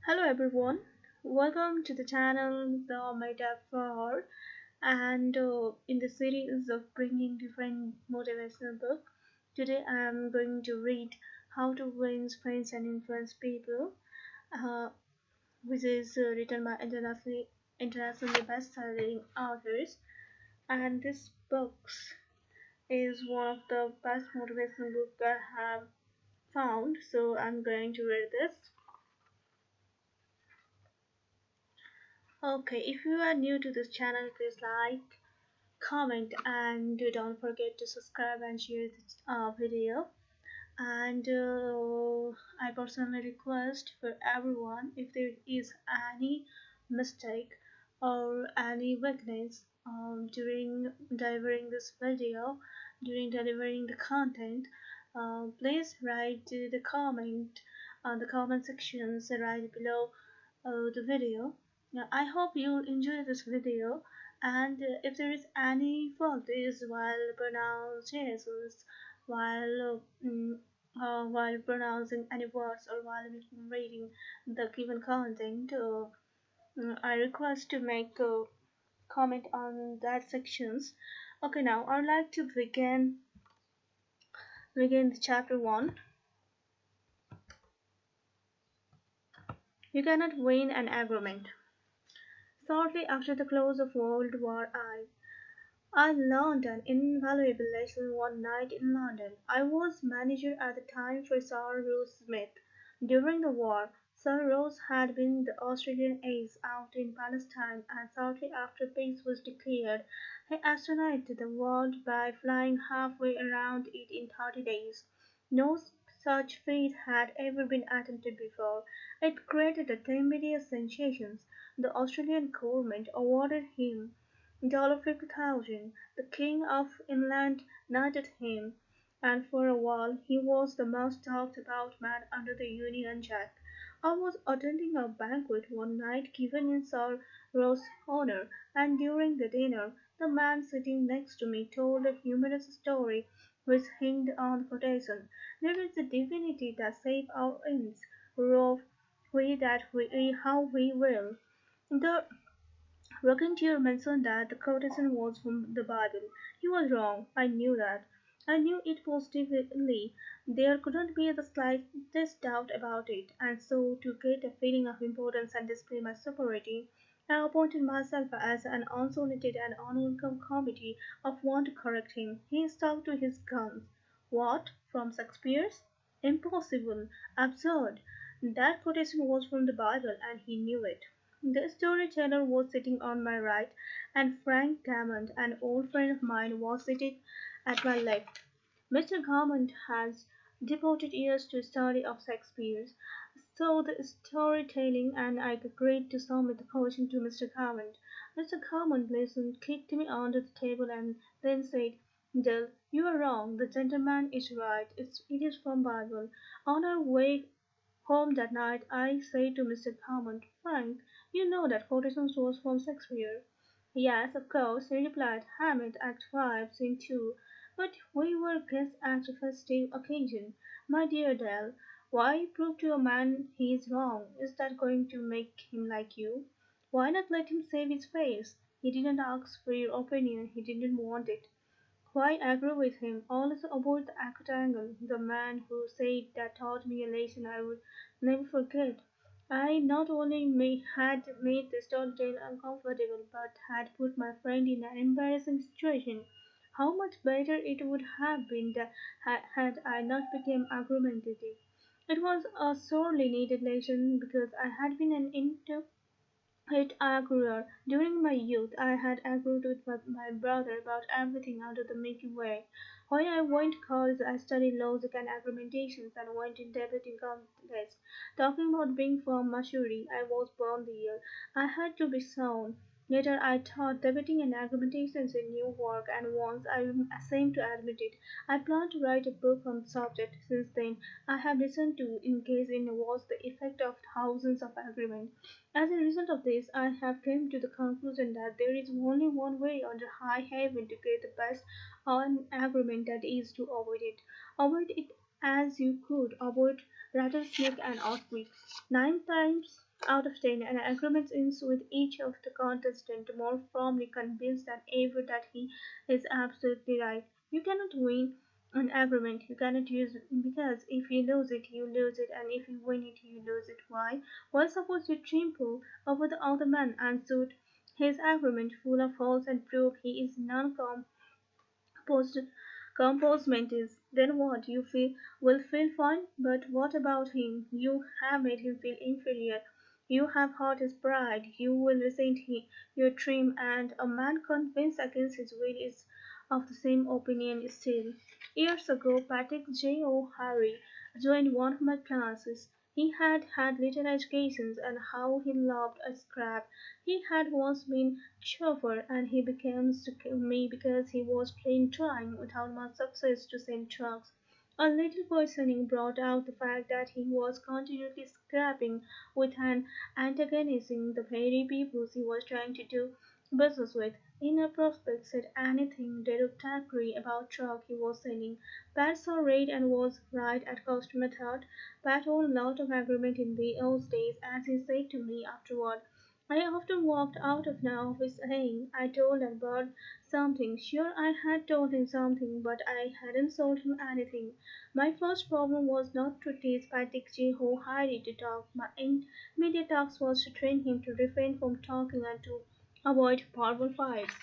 Hello everyone, welcome to the channel The Metaphor and in the series of bringing different motivational book. Today I am going to read How to Win Friends and Influence People, uh, which is written by internationally best-selling authors. And this book is one of the best motivational book I have found. So I'm going to read this. Okay, if you are new to this channel, please like, comment, and don't forget to subscribe and share this video. And I personally request for everyone, if there is any mistake or any weakness during delivering this video, during delivering the content, please write the comment on the comment sections right below the video. Now, I hope you'll enjoy this video, and if there is any faulties while pronunciations, while pronouncing any words or while reading the given content, I request to make a comment on that sections. Okay, now I'd like to begin the chapter 1. You cannot win an argument. Shortly after the close of World War I learned an invaluable lesson one night in London. I was manager at the time for Sir Ross Smith. During the war, Sir Ross had been the Australian ace out in Palestine, and shortly after peace was declared, he astonished the world by flying halfway around it in 30 days. No such feat had ever been attempted before. It created a tremendous sensation. The Australian government awarded him $50,000. The King of England knighted him, and for a while he was the most talked about man under the Union Jack. I was attending a banquet one night given in Sir Ross's honour, and during the dinner the man sitting next to me told a humorous story which hinged on the quotation, "There is a divinity that saves our ends, rove we that we how we will." The Raconteur mentioned that the quotation was from the Bible. He was wrong. I knew that. I knew it positively. There couldn't be the slightest doubt about it. And so, to get a feeling of importance and display my superiority, I appointed myself as an unsolicited and unwelcome committee of one to correct him. He stuck to his guns. What? From Shakespeare's? Impossible! Absurd! That quotation was from the Bible, and he knew it. The storyteller was sitting on my right, and Frank Gammond, an old friend of mine, was sitting at my left. Mr. Gammond has devoted years to study of Shakespeare, so the storytelling, and I agreed to submit the question to Mr. Gammond. Mr. Gammond listened, kicked me under the table, and then said, "Dill, you are wrong. The gentleman is right. It is from Bible." On our way home that night I said to Mr. Gammond, "Frank, you know that quotation was from Shakespeare." "Yes, of course," he replied. "Hamlet, Act 5, Scene 2. But we were guests at a festive occasion. My dear Dell, why prove to a man he is wrong? Is that going to make him like you? Why not let him save his face? He didn't ask for your opinion, he didn't want it. Quite agree with him. Also about the acute angle, the man who said that taught me a lesson I would never forget. I not only had made the storyteller uncomfortable, but had put my friend in an embarrassing situation. How much better it would have been had I not become argumentative. It was a sorely needed lesson because I had been an it arguer. During my youth I had argued with my brother about everything under the Milky Way. When I went to college I studied logic and argumentations and went in debating contests. Talking about being from Missouri, I was born there. I had to be sound. Later I taught debating and argumentations in New York, and once I am ashamed to admit it, I plan to write a book on the subject. Since then I have listened to, engaged in, watched the effect of thousands of arguments. As a result of this, I have come to the conclusion that there is only one way under high heaven to get the best on agreement, that is to avoid it. Avoid it as you could avoid rattlesnake and earthquake. Nine times. out of 10, and agreement ends with each of the contestants more firmly convinced than ever that he is absolutely right. You cannot win an agreement, you cannot use it because if you lose it, you lose it, and if you win it, you lose it. Why? Well, suppose you trample over the other man and suit his agreement full of holes and prove he is non Post composement is, then what? You will feel fine, but what about him? You have made him feel inferior. You have hurt his pride. You will resent your trim, and a man convinced against his will is of the same opinion still. Years ago, Patrick J. O'Hare joined one of my classes. He had had little education, and how he loved a scrap. He had once been chauffeur, and he became to me because he was plain trying, without much success, to send trucks. A little questioning brought out the fact that he was continually scrapping with and antagonizing the very people he was trying to do business with. In a prospect said anything derogatory about truck he was sending. Pat saw red and was right at customer thought. Pat owned a lot of agreement in those days, as he said to me afterward. I often walked out of the office saying I told Albert something. Sure, I had told him something, but I hadn't sold him anything. My first problem was not to teach Patrick J. O'Hare to talk. My immediate task was to train him to refrain from talking and to avoid powerful fights.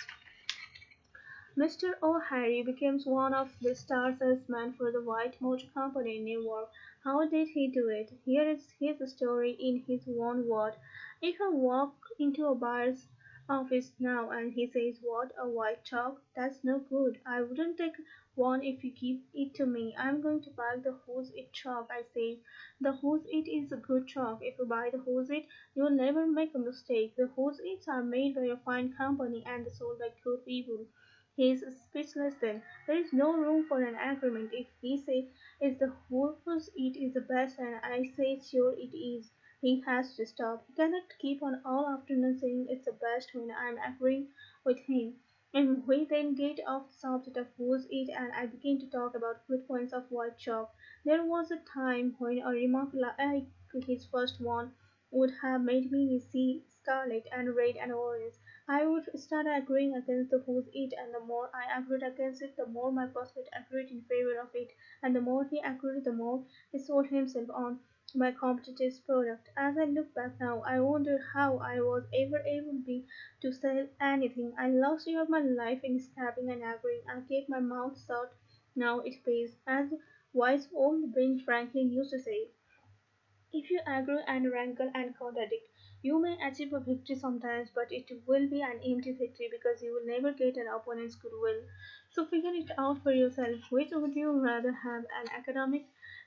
Mr. O'Hare became one of the star salesmen for the White Motor Company in New York. How did he do it? Here is his story in his own words. If I walk into a buyer's office now and he says, "What, a white chalk? That's no good. I wouldn't take one if you give it to me. I'm going to buy the Who's It chalk," I say. The Who's It is a good chalk. If you buy the Who's It, you'll never make a mistake. The Who's Its are made by a fine company and sold by good people. He is speechless then. There is no room for an agreement. If he says is the whose it is the best and I say sure it is, he has to stop. He cannot keep on all afternoon saying it's the best when I am agreeing with him. And we then get off the subject of who's it and I begin to talk about good points of white chalk. There was a time when a remark like his first one would have made me see scarlet and red and orange. I would start agreeing against the who's it, and the more I agreed against it, the more my prospect agreed in favor of it, and the more he agreed, the more he sold himself on my competitor's product. As I look back now, I wonder how I was ever able to sell anything. I lost year of my life in scrapping and agreeing. I kept my mouth shut. Now it pays, as wise old Ben Franklin used to say. If you argue and wrangle and contradict, you may achieve a victory sometimes, but it will be an empty victory because you will never get an opponent's goodwill. So figure it out for yourself. Which would you rather have, an academic,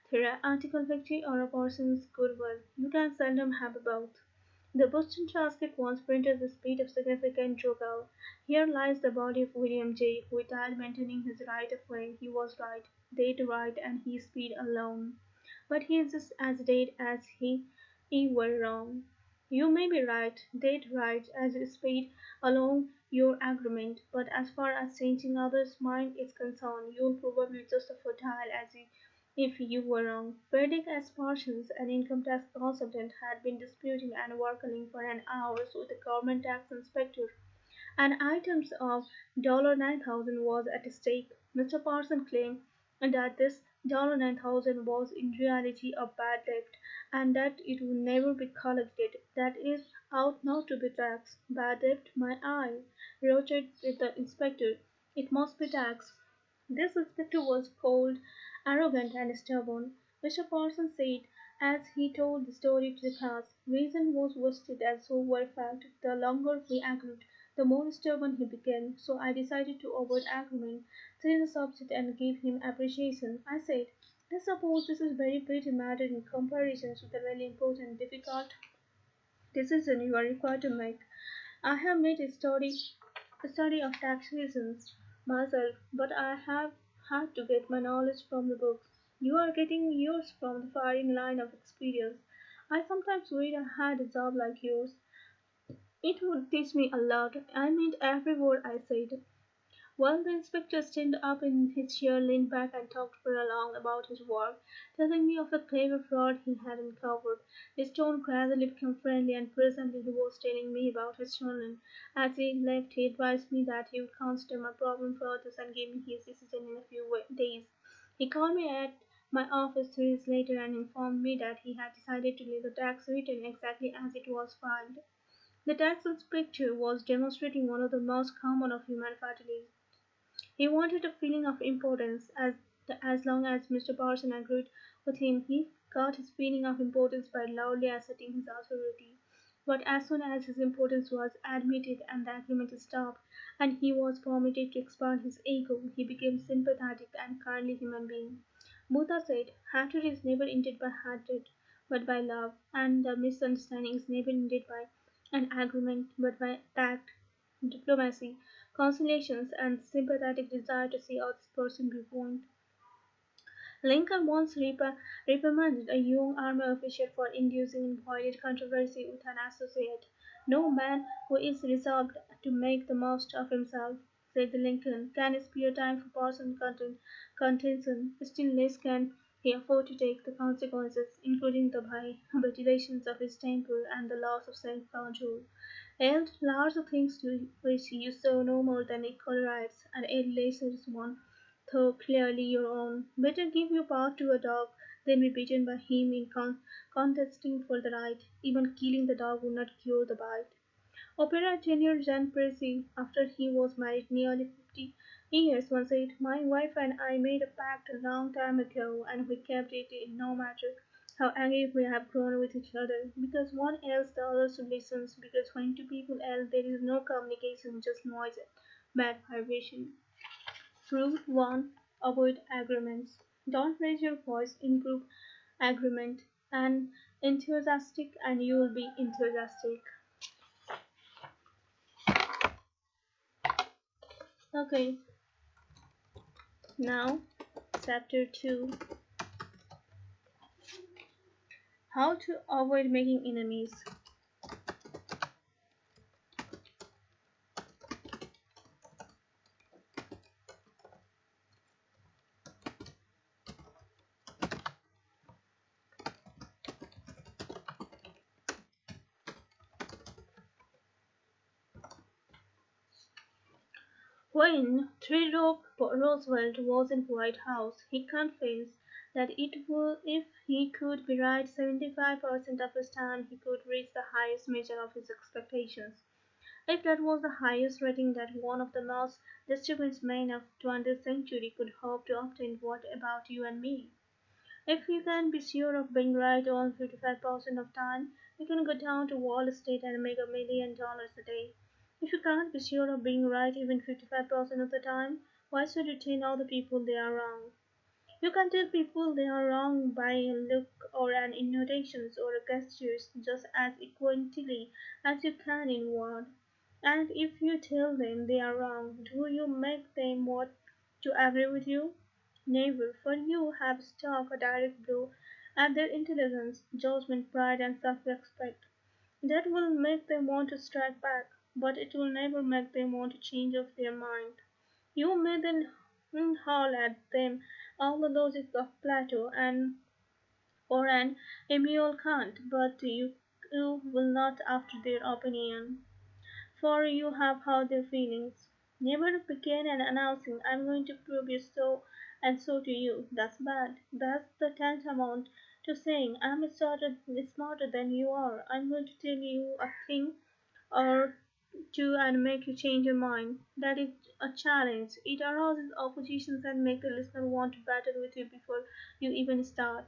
theoretical victory or a person's goodwill? You can seldom have both. The Boston Traffic once printed the speed of significant joke. Here lies the body of William J., who died maintaining his right of way. He was right, dead right, and he speed alone. But he is just as dead as he were wrong. You may be right, dead right, as you speed along your agreement, but as far as changing others' mind is concerned, you'll probably just as fertile as if you were wrong. Frederick S. Parsons, an income tax consultant, had been disputing and working for an hour with a government tax inspector and items of $9,000 was at stake. Mr. Parsons claimed that this $9,000 was in reality a bad debt and that it would never be collected. That is ought not to be taxed. Bad debt, my eye, roared the inspector. It must be taxed. This inspector was cold, arrogant, and stubborn. Mr. Parsons said, as he told the story to the class, reason was wasted and so were facts. The longer we argued, the more stubborn he became, so I decided to avoid argument, change the subject, and give him appreciation. I said, I suppose this is very pretty matter in comparison to the really important, difficult decision you are required to make. I have made a study of taxation myself, but I have had to get my knowledge from the books. You are getting yours from the firing line of experience. I sometimes wish I had a job like yours. It would teach me a lot. I meant every word I said. Well, the inspector stood up in his chair, leaned back, and talked for a long about his work, telling me of a clever fraud he had uncovered. His tone gradually became friendly, and presently he was telling me about his children. As he left, he advised me that he would consider my problem further and give me his decision in a few days. He called me at my office 3 days later and informed me that he had decided to leave the tax return exactly as it was filed. The tax inspector was demonstrating one of the most common of human fatalities. He wanted a feeling of importance. As long as Mr. Parson agreed with him, he got his feeling of importance by loudly asserting his authority. But as soon as his importance was admitted and the agreement stopped, and he was permitted to expand his ego, he became sympathetic and kindly human being. Buddha said, hatred is never ended by hatred, but by love, and the misunderstanding is never ended by an agreement, but by tact, diplomacy, conciliations, and sympathetic desire to see out this person be won. Lincoln once reprimanded a young army official for inducing embroiled controversy with an associate. No man who is resolved to make the most of himself, said Lincoln, can spare time for personal contention. Still less can he afford to take the consequences, including the mutilations of his temper and the loss of self-control. And larger things to which you saw no more than equal rights, and a lesser one, though clearly your own. Better give your paw to a dog than be beaten by him in contesting for the right. Even killing the dog would not cure the bite. Opera tenor Jean Percy, after he was married nearly 50 years, once said, my wife and I made a pact a long time ago, and we kept it no matter how angry we have grown with each other. Because one yells, the other listens, because when two people yell, there is no communication, just noise and bad vibration. Rule 1. Avoid agreements. Don't raise your voice in group agreement. And enthusiastic, and you will be enthusiastic. Okay, now chapter 2. How to avoid making enemies. When Theodore Roosevelt was in White House, he confessed that if he could be right 75% of his time, he could reach the highest measure of his expectations. If that was the highest rating that one of the most distinguished men of 20th century could hope to obtain, what about you and me? If you can be sure of being right on 55% of time, you can go down to Wall Street and make $1 million a day. If you can't be sure of being right even 55% of the time, why should you tell other people they are wrong? You can tell people they are wrong by a look or an intonation or a gesture just as equally as you can in word. And if you tell them they are wrong, do you make them want to agree with you? Never, for you have struck a direct blow at their intelligence, judgment, pride, and self-respect. That will make them want to strike back, but it will never make them want to change of their mind. You may then howl at them all the logic of Plato and or an Immanuel Kant, but you will not after their opinion, for you have hurt their feelings. Never begin an announcing, I'm going to prove you so and so to you. That's bad. That's the tantamount to saying, smarter than you are. I'm going to tell you a thing or two and make you change your mind. That is a challenge. It arouses oppositions and makes the listener want to battle with you before you even start.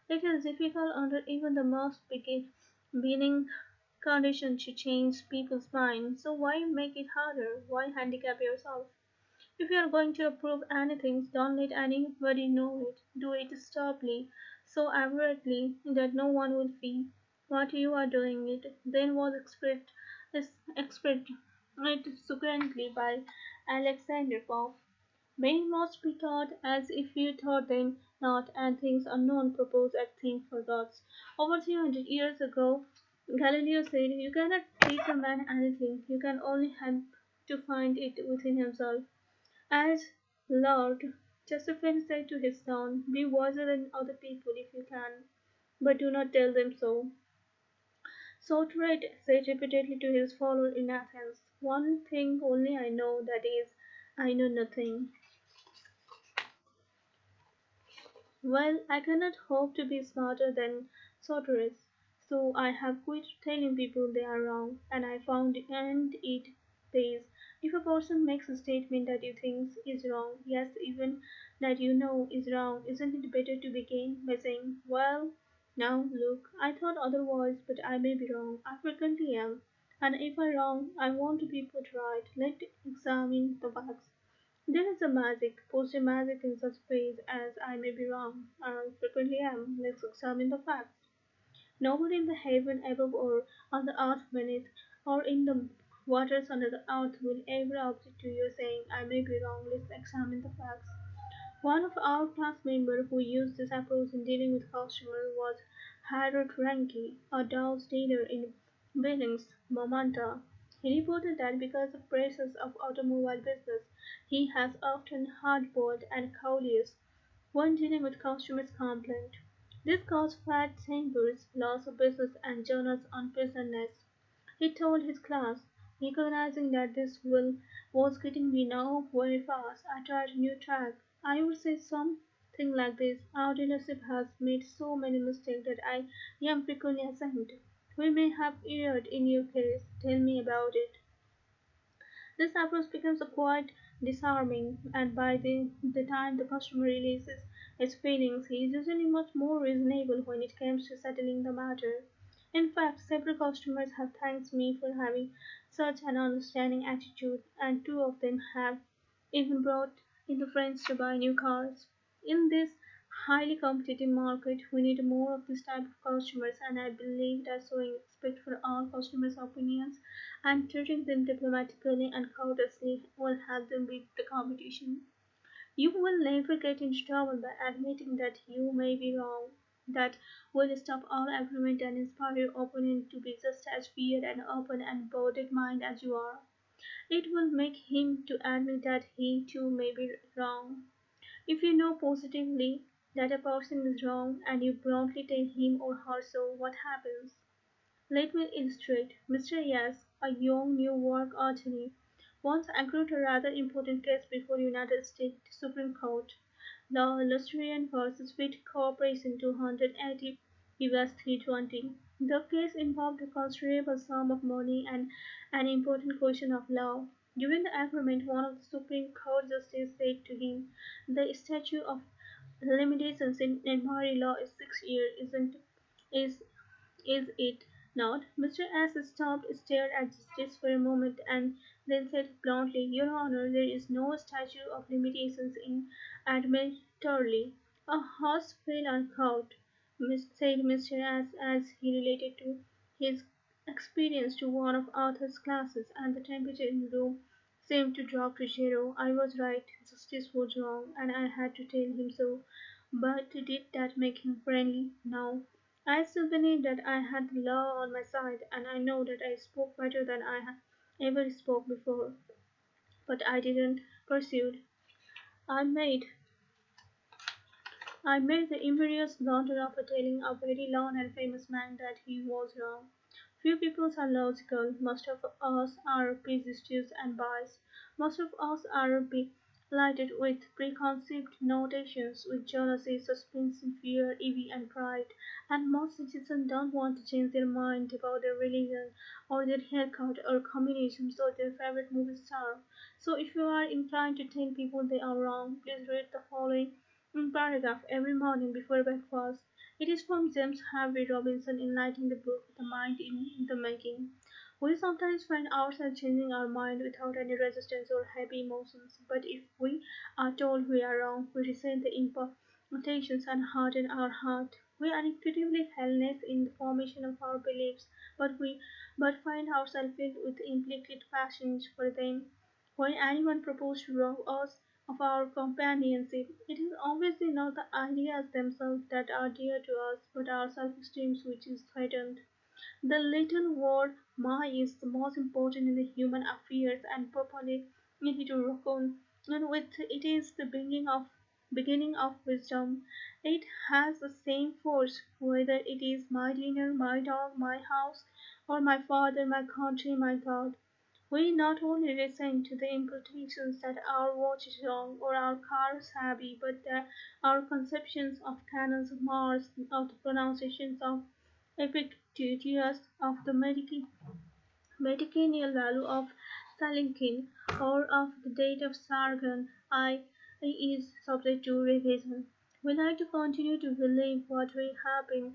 It is difficult under even the most beginning condition to change people's minds. So why make it harder? Why handicap yourself? If you are going to approve anything, don't let anybody know it. Do it subtly, so accurately that no one will feel what you are doing it. Then was expressed it succinctly by Alexander Pope. Men must be taught as if you taught them not, and things unknown propose as things forgot. Over 300 years ago, Galileo said, you cannot teach a man anything, you can only help to find it within himself. As Lord Chesterfield said to his son, be wiser than other people if you can, but do not tell them so. Socrates said repeatedly to his followers in Athens, one thing only I know, that is, I know nothing. Well, I cannot hope to be smarter than Socrates, so I have quit telling people they are wrong, and I found and it pays. If a person makes a statement that you think is wrong, yes, even that you know is wrong, isn't it better to begin by saying, well, now look, I thought otherwise, but I may be wrong. I frequently am. And if I'm wrong, I want to be put right. Let's examine the facts. There is a magic, positive magic in such phrase as I may be wrong, I frequently am. Let's examine the facts. Nobody in the heaven above or on the earth beneath or in the waters under the earth will ever object to your saying I may be wrong. Let's examine the facts. One of our class members who used this approach in dealing with customers was Harold Ranke, a Dow's dealer in Billings, Vermont. He reported that because of pressures of automobile business, he has often hard-boiled and callous when dealing with customers' complaints. This caused fat chambers, loss of business, and journals unpleasantness. He told his class, recognizing that this will was getting me now very fast. I tried a new track. I would say something like this. Our dealership has made so many mistakes that I am frequently ashamed. We may have erred in your case. Tell me about it. This approach becomes quite disarming, and by the time the customer releases his feelings, he is usually much more reasonable when it comes to settling the matter. In fact, several customers have thanked me for having such an understanding attitude, and two of them have even brought in the friends to buy new cars. In this highly competitive market, we need more of this type of customers, and I believe that showing respect for all customers' opinions and treating them diplomatically and courteously will help them beat the competition. You will never get into trouble by admitting that you may be wrong. That will stop all argument and inspire your opponent to be just as fair and open and broad mind as you are. It will make him to admit that he too may be wrong. If you know positively that a person is wrong and you promptly tell him or her so, what happens? Let me illustrate. Mr. Yes, a young New York attorney, once argued a rather important case before United States Supreme Court, Law Illustrian versus Fit Corporation 280 US 320. The case involved a considerable sum of money and an important question of law. During the argument, one of the Supreme Court justices said to him, "The statute of limitations in Murray law is 6 years, isn't is is it not?" Mr. S stopped, stared at justice for a moment, and then said bluntly, "Your Honor, there is no statute of limitations in admiralty." A horse fell and caught, said Mr. S as he related to his experience to one of Arthur's classes, and the temperature in the room seemed to drop to zero. I was right, justice was wrong, and I had to tell him so. But did that make him friendly? No. I still believe that I had the law on my side, and I know that I spoke better than I had ever spoke before. But I didn't pursue. I made I made the imperious blunder of telling a very learned and famous man that he was wrong. Few people are logical. Most of us are prejudiced and biased. Most of us are blighted with preconceived notions, with jealousy, suspense, fear, envy, and pride. And most citizens don't want to change their mind about their religion, or their haircut, or combinations, or their favorite movie star. So if you are inclined to tell people they are wrong, please read the following paragraph every morning before breakfast. It is from James Harvey Robinson enlightening the book The Mind in the Making. We sometimes find ourselves changing our mind without any resistance or heavy emotions, but if we are told we are wrong, we resent the imperfections and harden our heart. We are incredibly helpless in the formation of our beliefs, but find ourselves filled with implicit passions for them. When anyone proposes to rob us of our companionship, it is obviously not the ideas themselves that are dear to us, but our self-esteem which is threatened. The little word "my" is the most important in the human affairs, and properly needed to reckon. and with it is the beginning of wisdom. It has the same force, whether it is my dinner, my dog, my house, or my father, my country, my God. We not only listen to the implications that our watch is wrong or our car is heavy, but that our conceptions of canons of Mars, of the pronunciations of Epictetus, of the medicinal value of salicin, or of the date of Sargon I is subject to revision. We like to continue to believe what we have been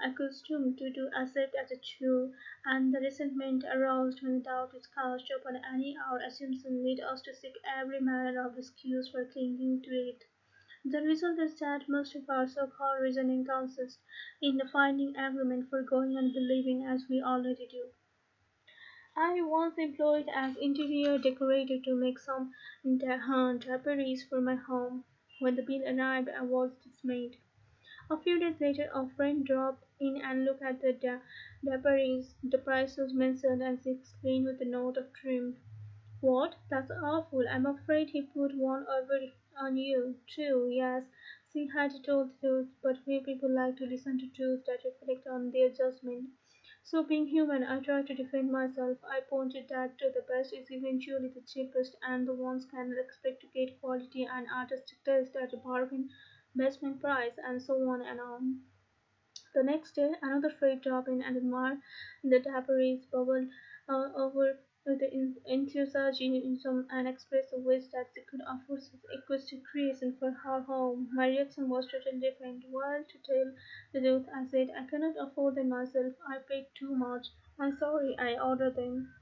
accustomed to accept as a true, and the resentment aroused when doubt is cast upon any our assumption lead us to seek every manner of excuse for clinging to it. The result is that most of our so-called reasoning consists in finding agreement for going on believing as we already do. I once employed as interior decorator to make some draperies for my home. When the bill arrived, I was dismayed. A few days later, a friend dropped in and looked at the draperies. The price was mentioned, and she exclaimed with a note of triumph, "What? That's awful! I'm afraid he put one over on you." True, yes, she had told the truth, but few people like to listen to truths that reflect on their judgment. So, being human, I tried to defend myself. I pointed that the best is eventually the cheapest, and the ones cannot expect to get quality and artistic taste at a bargain basement price, and so on and on. The next day, another freight dropped in and admired the draperies bubbled over with the enthusiasm and expressed a wish that she could afford such acoustic creation for her home. My reaction was totally different. Well, to tell the truth, I said, "I cannot afford them myself. I paid too much. I'm sorry I ordered them."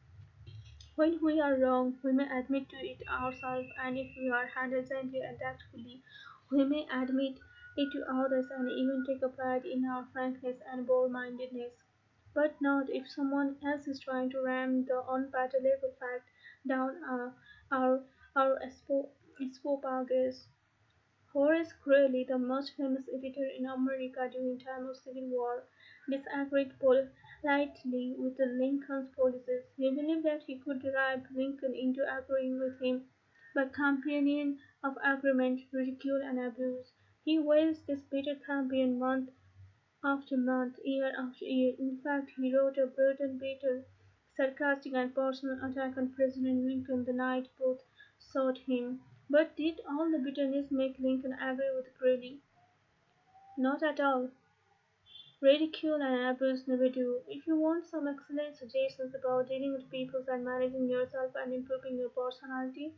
When we are wrong, we may admit to it ourselves, and if we are handled gently and tactfully, we may admit it to others and even take a pride in our frankness and bold-mindedness. But not if someone else is trying to ram the unpalatable fact down our esophagus. Horace Greeley, the most famous editor in America during time of Civil War, disagreed politely with Lincoln's policies. He believed that he could bribe Lincoln into agreeing with him by campaigning of agreement, ridicule, and abuse. He waged this bitter campaign month after month, year after year. In fact, he wrote a brutal, bitter, sarcastic, and personal attack on President Lincoln the night both sought him. But did all the bitterness make Lincoln agree with Greeley? Not at all. Ridicule and abuse never do. If you want some excellent suggestions about dealing with people and managing yourself and improving your personality,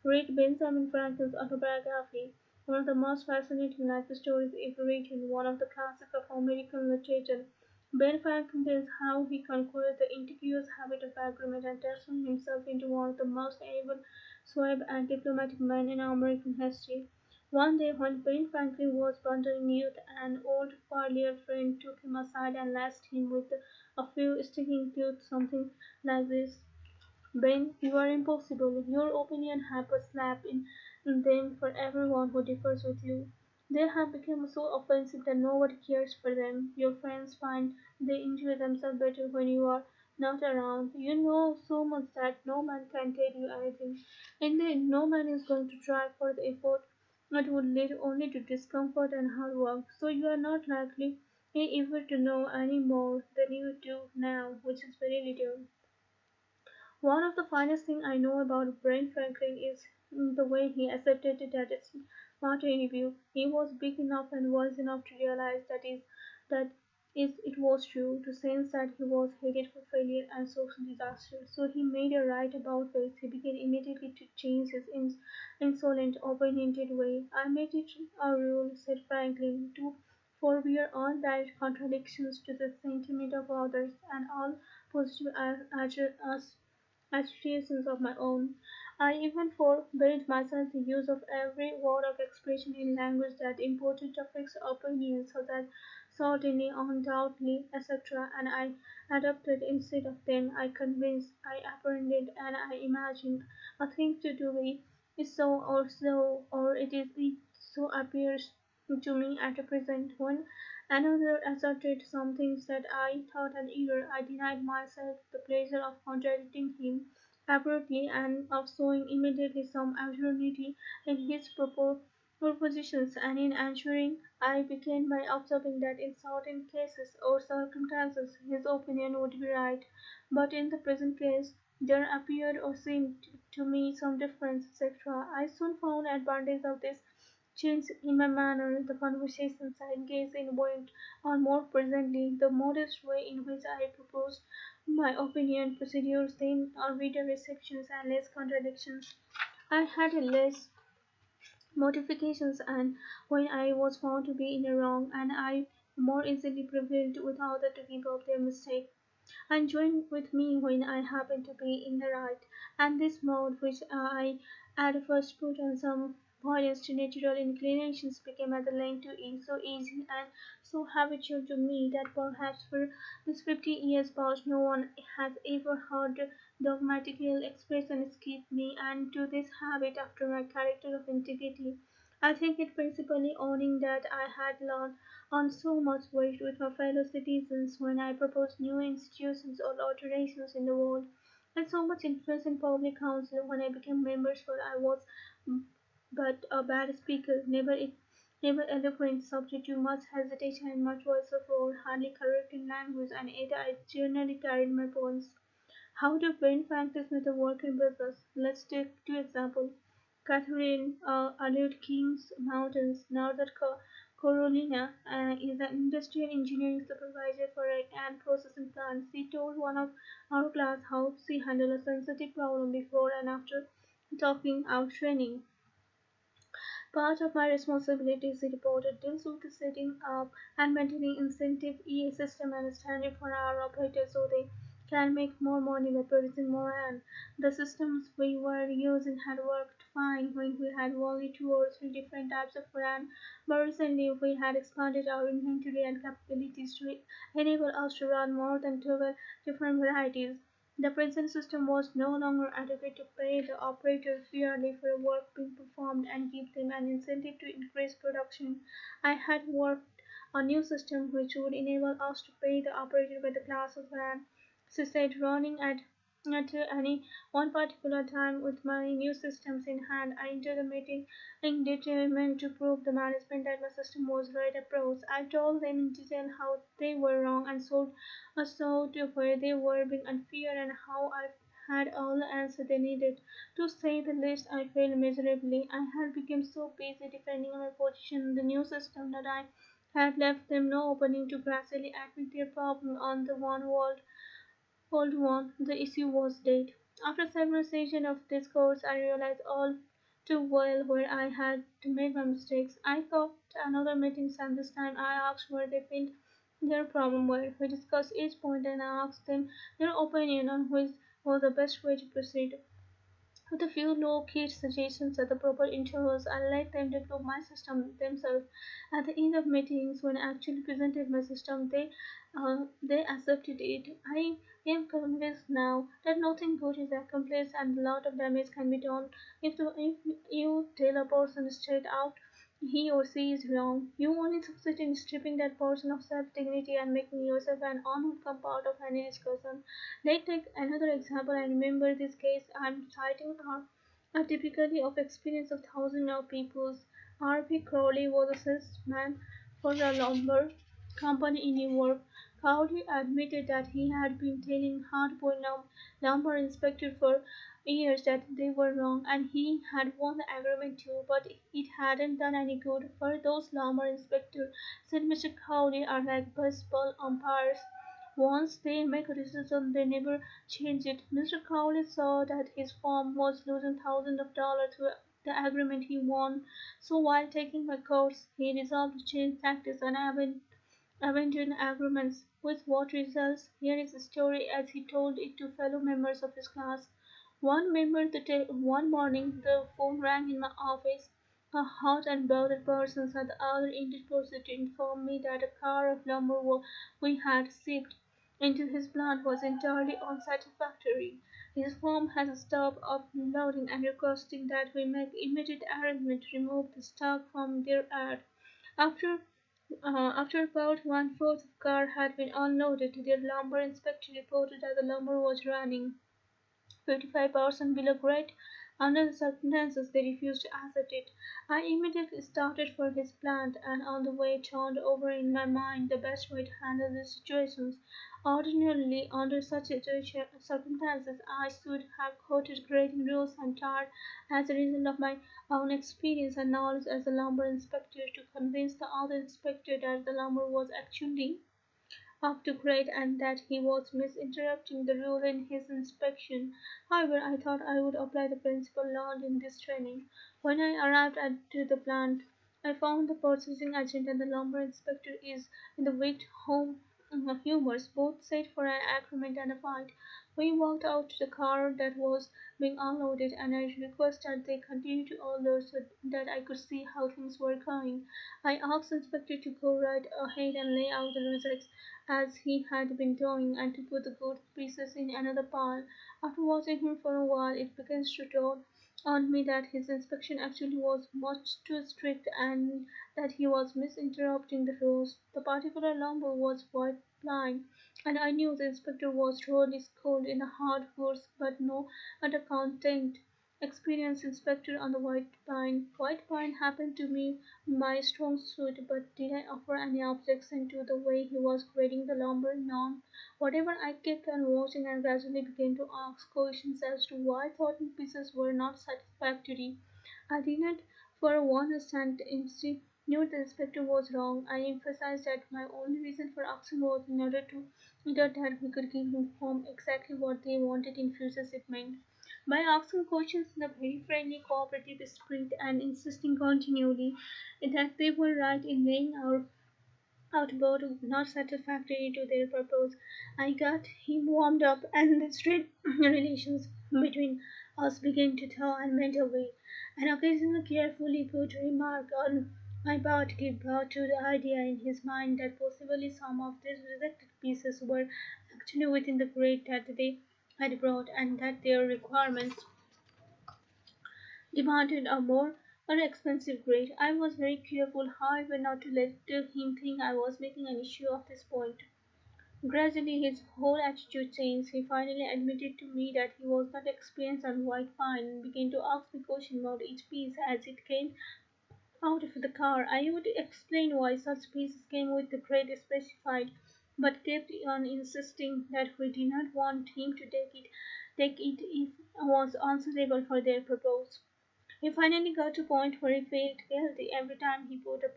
read Benjamin Franklin's autobiography, one of the most fascinating life stories ever written, one of the classics of American literature. Ben Franklin tells how he conquered the insidious habit of agreement and transformed himself into one of the most able, suave, and diplomatic men in American history. One day when Ben Franklin was wandering youth, an old familiar friend took him aside and laced him with a few sticking truths, something like this: "Ben, you are impossible. Your opinions have a slap in them for everyone who differs with you. They have become so offensive that nobody cares for them. Your friends find they enjoy themselves better when you are not around. You know so much that no man can tell you anything. Indeed, no man is going to try for the effort. It would lead only to discomfort and hard work. So you are not likely ever to know any more than you do now, which is very little." One of the finest things I know about Ben Franklin is the way he accepted that its smarter interview. He was big enough and wise enough to realize that it was true, to sense that he was headed for failure and social disaster. So he made a right about face. He began immediately to change his insolent, opinionated way. "I made it a rule," said Franklin, "to forbear all direct contradictions to the sentiment of others, and all positive associations of my own. I even forbade myself the use of every word of expression in language that imported to fix opinions, such as certainly, undoubtedly, etc., and I adopted instead of them. I convinced, I apprehended, and I imagined a thing to do is so, or it so appears to me at present. When another asserted some things that I thought an error, I denied myself the pleasure of contradicting him. abruptly and of showing immediately some absurdity in his propositions, and in ensuring I began by observing that in certain cases or circumstances his opinion would be right, but in the present case there appeared or seemed to me some difference, etc. I soon found advantage of this change in my manner. The conversations I engaged in went on more presently, the modest way in which I proposed my opinion, procedures, then reader receptions and less contradictions. I had a less mortifications, and when I was found to be in the wrong, and I more easily prevailed with others to give up their mistake and join with me when I happen to be in the right, and this mode, which I at first put on some violence to natural inclinations, became at the length to so easy and so habitual to me that perhaps for these 50 years past no one has ever heard the dogmatical expression escape me, and to this habit after my character of integrity I think it principally owing that I had learned on so much weight with my fellow citizens when I proposed new institutions or alterations in the world, and so much influence in public council when I became members, for I was but a bad speaker, never eloquent, subject to much hesitation and much voice of roar, hardly correct in language, and yet I generally carried my points. How do brain factors with the work in business? Let's take two examples. Catherine Allard King's Mountains, Northern Carolina, is an industrial engineering supervisor for a and processing plant. She told one of our class how she handled a sensitive problem before and after talking out training. Part of my responsibilities, he reported, deals with the setting up and maintaining incentive EA system and standard for our operators so they can make more money by producing more, and the systems we were using had worked fine when we had only two or three different types of RAM, but recently we had expanded our inventory and capabilities to enable us to run more than 12 different varieties. The present system was no longer adequate to pay the operators fairly for the work being performed and give them an incentive to increase production. I had worked a new system which would enable us to pay the operator by the class of van. She said, running at any one particular time with my new systems in hand, I entered the meeting determined to prove the management that my system was right approach. I told them in detail how they were wrong and so to where they were being unfair and how I had all the answer they needed. To say the least, I failed miserably. I had become so busy defending my position in the new system that I had left them no opening to gracefully admit their problem on the old one. The issue was dead. After several sessions of discourse, I realized all too well where I had made my mistakes. I called another meeting, and this time I asked where they felt their problem were. We discussed each point and I asked them their opinion on which was the best way to proceed. With a few low-key suggestions at the proper intervals, I let them develop my system themselves. At the end of meetings, when I actually presented my system, they accepted it. I am convinced now that nothing good is accomplished and a lot of damage can be done if you tell a person straight out he or she is wrong. You only succeed in stripping that person of self-dignity and making yourself an unwelcome part of any discussion. Let's take another example and remember this case I'm citing are typically of experience of thousands of peoples. R.P. Crowley was a salesman for a lumber company in New York. Crowley admitted that he had been telling hard-boiled lumber inspector for years that they were wrong, and he had won the agreement too, but it hadn't done any good, for those lumber inspectors, said Mr. Crowley, are like baseball umpires. Once they make a decision, they never change it. Mr. Crowley saw that his firm was losing thousands of dollars to the agreement he won, so while taking my course, he resolved to change tactics and abandon agreements. With what results? Here is the story as he told it to fellow members of his class. One morning, the phone rang in my office. A hot and bothered person at the other end proceeded to inform me that a car of lumber we had shipped into his plant was entirely unsatisfactory. His firm has stopped uploading and requesting that we make immediate arrangement to remove the stock from their yard. After after about one-fourth of car had been unloaded, their lumber inspector reported that the lumber was running. 55% below grade. Under the circumstances, they refused to accept it. I immediately started for his plant, and on the way turned over in my mind the best way to handle the situations. Ordinarily, under such circumstances, I should have quoted grading rules and tried, as a result of my own experience and knowledge as a lumber inspector, to convince the other inspector that the lumber was actually up to grade and that he was misinterpreting the rule in his inspection. However, I thought I would apply the principle learned in this training. When I arrived at the plant, I found the purchasing agent and the lumber inspector is in the wicked home humors, both set for an agreement and a fight. We walked out to the car that was being unloaded, and I requested they continue to unload so that I could see how things were going. I asked the inspector to go right ahead and lay out the results as he had been doing, and to put the good pieces in another pile. After watching him for a while, it began to dawn on me that his inspection actually was much too strict and that he was misinterpreting the rules. The particular lumber was white pine, and I knew the inspector was thoroughly schooled in the hard goods, but no other content. Experienced inspector on the white pine. White pine happened to be my strong suit, but did I offer any objection to the way he was grading the lumber? None. Whatever, I kept on watching and gradually began to ask questions as to why certain pieces were not satisfactory. I did not for one instant knew the inspector was wrong. I emphasized that my only reason for asking was in order to that we could give him exactly what they wanted in future shipment. By asking questions in a very friendly, cooperative spirit and insisting continually that they were right in laying out not satisfactory to their purpose, I got him warmed up, and the strained relations between us began to thaw and melt away. An occasional carefully put remark on my part gave birth to the idea in his mind that possibly some of these rejected pieces were actually within the grade that they had brought, and that their requirements demanded a more expensive grade. I was very careful, however, not to let him think I was making an issue of this point. Gradually his whole attitude changed. He finally admitted to me that he was not experienced on white pine and began to ask me questions about each piece as it came out of the car. I would explain why such pieces came with the grade specified, but kept on insisting that we did not want him to take it if it was answerable for their purpose. He finally got to a point where he felt guilty every time he put a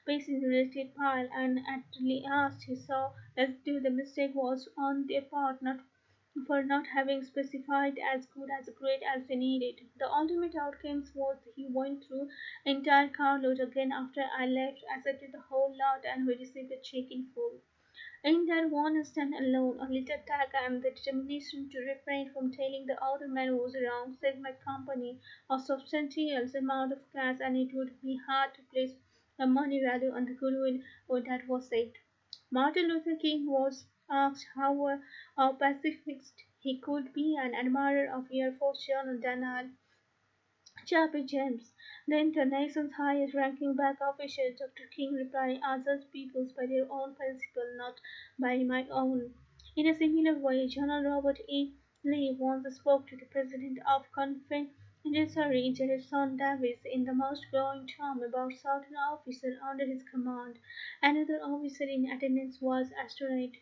piece in the listed pile, and at last he saw as though the mistake was on their part, not for not having specified as good as grade as they needed. The ultimate outcome was he went through entire carload again after I left, accepted the whole lot, and we received a check in full. In that one instant alone, a little tag and the determination to refrain from telling the other man who was wrong saved my company a substantial amount of cash, and it would be hard to place a money value on the goodwill that was saved. Martin Luther King was asked how pacifist he could be an admirer of Air Force General Daniel Chapter James. Then the nation's highest ranking black official, Dr. King replied, I judge peoples by their own principle, not by my own. In a similar way, General Robert E. Lee once spoke to the President of Confederate Jefferson Davis in the most glowing terms about certain officers under his command. Another officer in attendance was astonished.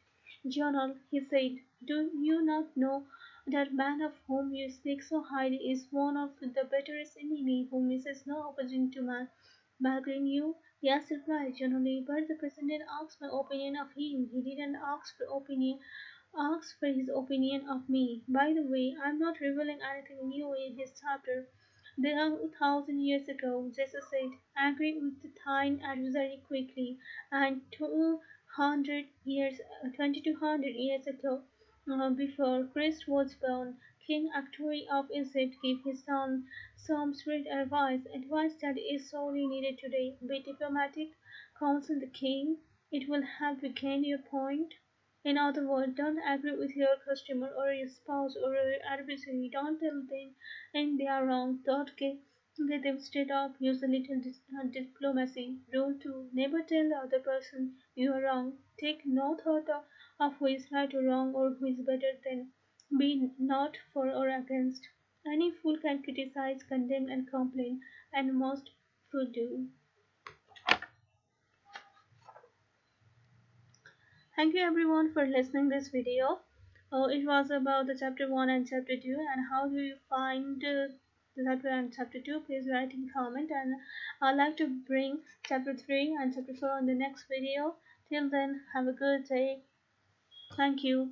General, he said, do you not know that man of whom you speak so highly is one of the bitterest enemy who misses no opportunity to bargain you? Yes, replied General, but the President asked my opinion of him. He didn't ask for his opinion of me. By the way, I'm not revealing anything new in his chapter. There are 1,000 years ago, Jesus said, agree with the thine adversary quickly, and 2,200 years ago, before Christ was born, King Actuary of Egypt gave his son some sweet advice that is sorely needed today. Be diplomatic, counsel the king, it will help you gain your point. In other words, don't agree with your customer or your spouse or your adversary. Don't tell them and they are wrong. Don't get them straight up. Use a little diplomacy. Rule 2. Never tell the other person you are wrong. Take no thought of who is right or wrong or who is better than. Be not for or against. Any fool can criticize, condemn, and complain, and most fool do. Thank you everyone for listening this video. It was about the chapter 1 and chapter 2 and how do you find the chapter and chapter 2. Please write in comment and I'd like to bring chapter 3 and chapter 4 in the next video. Till then, have a good day. Thank you.